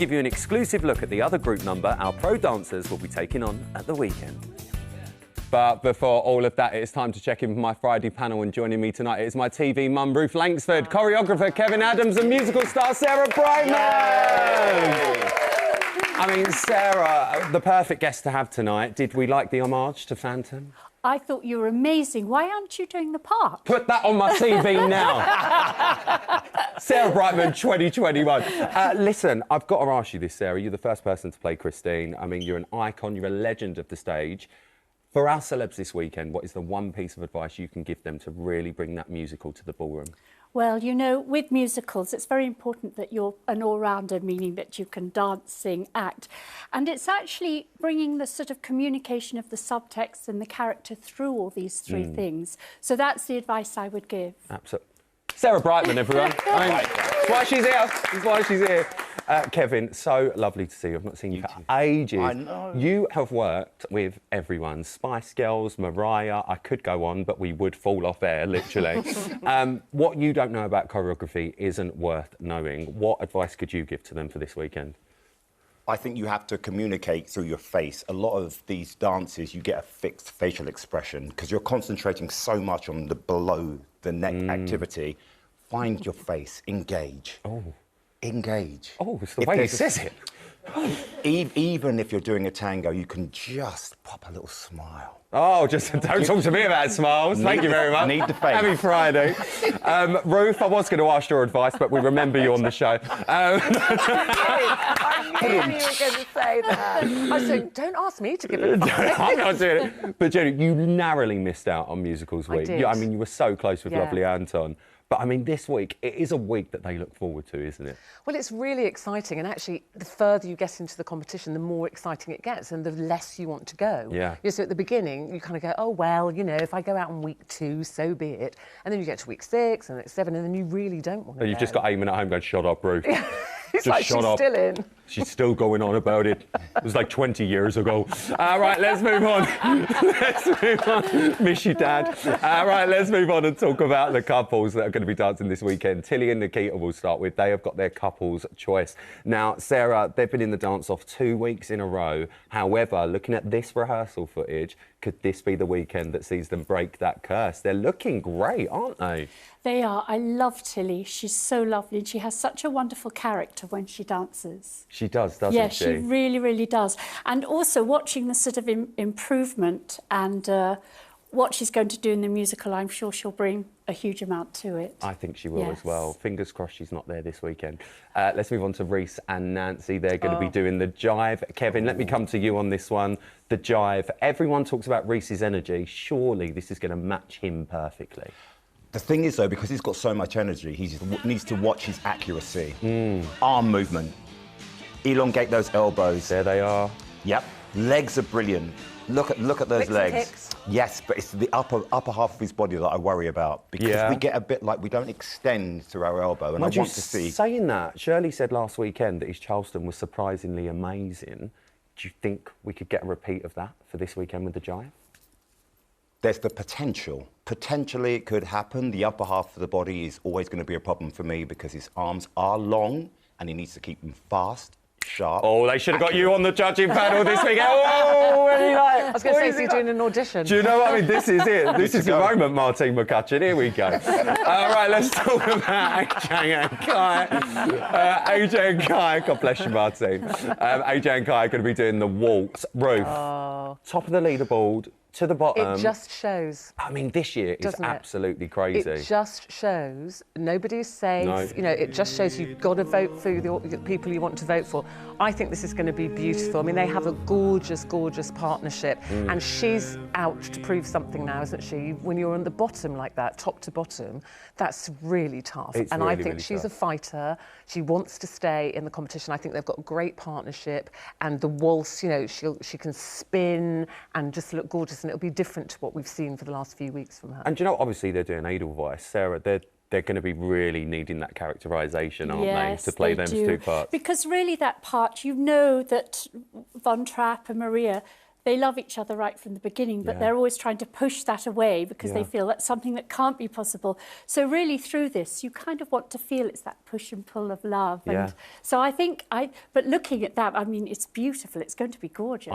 give you an exclusive look at the other group number our pro dancers will be taking on at the weekend. But before all of that, it's time to check in with my Friday panel, and joining me tonight is my TV mum, Ruth Langsford, choreographer Kevin Adams and musical star Sarah Brightman! I mean, Sarah, the perfect guest to have tonight. Did we like the homage to Phantom? I thought you were amazing. Why aren't you doing the part? Put that on my CV now. Sarah Brightman, 2021. Listen, I've got to ask you this, Sarah. You're the first person to play Christine. I mean, you're an icon, you're a legend of the stage. For our celebs this weekend, what is the one piece of advice you can give them to really bring that musical to the ballroom? Well, you know, with musicals, it's very important that you're an all-rounder, meaning that you can dance, sing, act. And it's actually bringing the sort of communication of the subtext and the character through all these three things. So that's the advice I would give. Absolutely. Sarah Brightman, everyone. That's why she's here. That's why she's here. Kevin, so lovely to see you. I've not seen you for ages. I know. You have worked with everyone. Spice Girls, Mariah, I could go on, but we would fall off air, literally. What you don't know about choreography isn't worth knowing. What advice could you give to them for this weekend? I think you have to communicate through your face. A lot of these dances, you get a fixed facial expression because you're concentrating so much on the below the neck activity. Find your face, engage. Oh. Engage. Oh, it's the way he says it. Even if you're doing a tango, you can just pop a little smile. Oh, just don't talk to me about smarls. Thank you very much. Need the face. Happy Friday. Ruth, I was going to ask your advice, but we remember you on the show. I knew you were going to say that. I was saying, don't ask me to give advice. I'm not doing it. But Jenny, you narrowly missed out on Musicals Week. I did. I mean, you were so close with Lovely Anton. But, I mean, this week, it is a week that they look forward to, isn't it? Well, it's really exciting, and actually, the further you get into the competition, the more exciting it gets, and the less you want to go. Yeah. So at the beginning, you kind of go, oh, well, you know, if I go out on week 2, so be it. And then you get to week 6, and it's 7, and then you really don't want to go. You've just got Eamon at home going, shut up, Ruth. It's just like shut she's up. still in. She's still going on about it. It was like 20 years ago. Right, let's move on. Let's move on. Miss you, Dad. Right, let's move on and talk about the couples that are going to be dancing this weekend. Tilly and Nikita we'll start with. They have got their couples choice. Now, Sarah, they've been in the dance-off 2 weeks in a row. However, looking at this rehearsal footage, could this be the weekend that sees them break that curse? They're looking great, aren't they? They are. I love Tilly. She's so lovely, and she has such a wonderful character when she dances. She does, doesn't yeah, she? she really, really does. And also watching the sort of improvement and what she's going to do in the musical, I'm sure she'll bring a huge amount to it. I think she will as well. Fingers crossed she's not there this weekend. Let's move on to Reese and Nancy. They're going to be doing the jive. Kevin, let me come to you on this one. The jive. Everyone talks about Reese's energy. Surely this is going to match him perfectly. The thing is, though, because he's got so much energy, he just needs to watch his accuracy. Arm movement. Elongate those elbows. There they are. Yep. Legs are brilliant. Look at those Flicks and legs. kicks. Yes, but it's the upper half of his body that I worry about because we get a bit like we don't extend through our elbow, and I want to see. Saying that, Shirley said last weekend that his Charleston was surprisingly amazing. Do you think we could get a repeat of that for this weekend with the jive? There's the potential. Potentially it could happen. The upper half of the body is always going to be a problem for me because his arms are long and he needs to keep them fast, sharp. Oh, they should have got you on the judging panel this weekend. Oh, what are you like? I was going to say, so you're doing an audition. Do you know what I mean? This is it. This is the moment, Martine McCutcheon. Here we go. All right, let's talk about AJ and Kai. AJ and Kai, God bless you, Martine. AJ and Kai are going to be doing the waltz. Ruth, top of the leaderboard, to the bottom. It just shows. I mean, this year is absolutely crazy. It just shows nobody's safe. No. You know, it just shows you've got to vote for the people you want to vote for. I think this is going to be beautiful. I mean, they have a gorgeous, gorgeous partnership, and she's out to prove something now, isn't she? When you're on the bottom like that, top to bottom, that's really tough. It's and really, I think really she's tough. a fighter. She wants to stay in the competition. I think they've got a great partnership, and the waltz, you know, she can spin and just look gorgeous, and it'll be different to what we've seen for the last few weeks from her. And do you know, obviously they're doing Edelweiss. Sarah, they're going to be really needing that characterisation, aren't they, to play them two parts? Because really that part, you know that Von Trapp and Maria, they love each other right from the beginning, but Yeah. they're always trying to push that away because Yeah. they feel that's something that can't be possible. So really through this, you kind of want to feel it's that push and pull of love. Yeah. And so I think, but looking at that, I mean, it's beautiful. It's going to be gorgeous.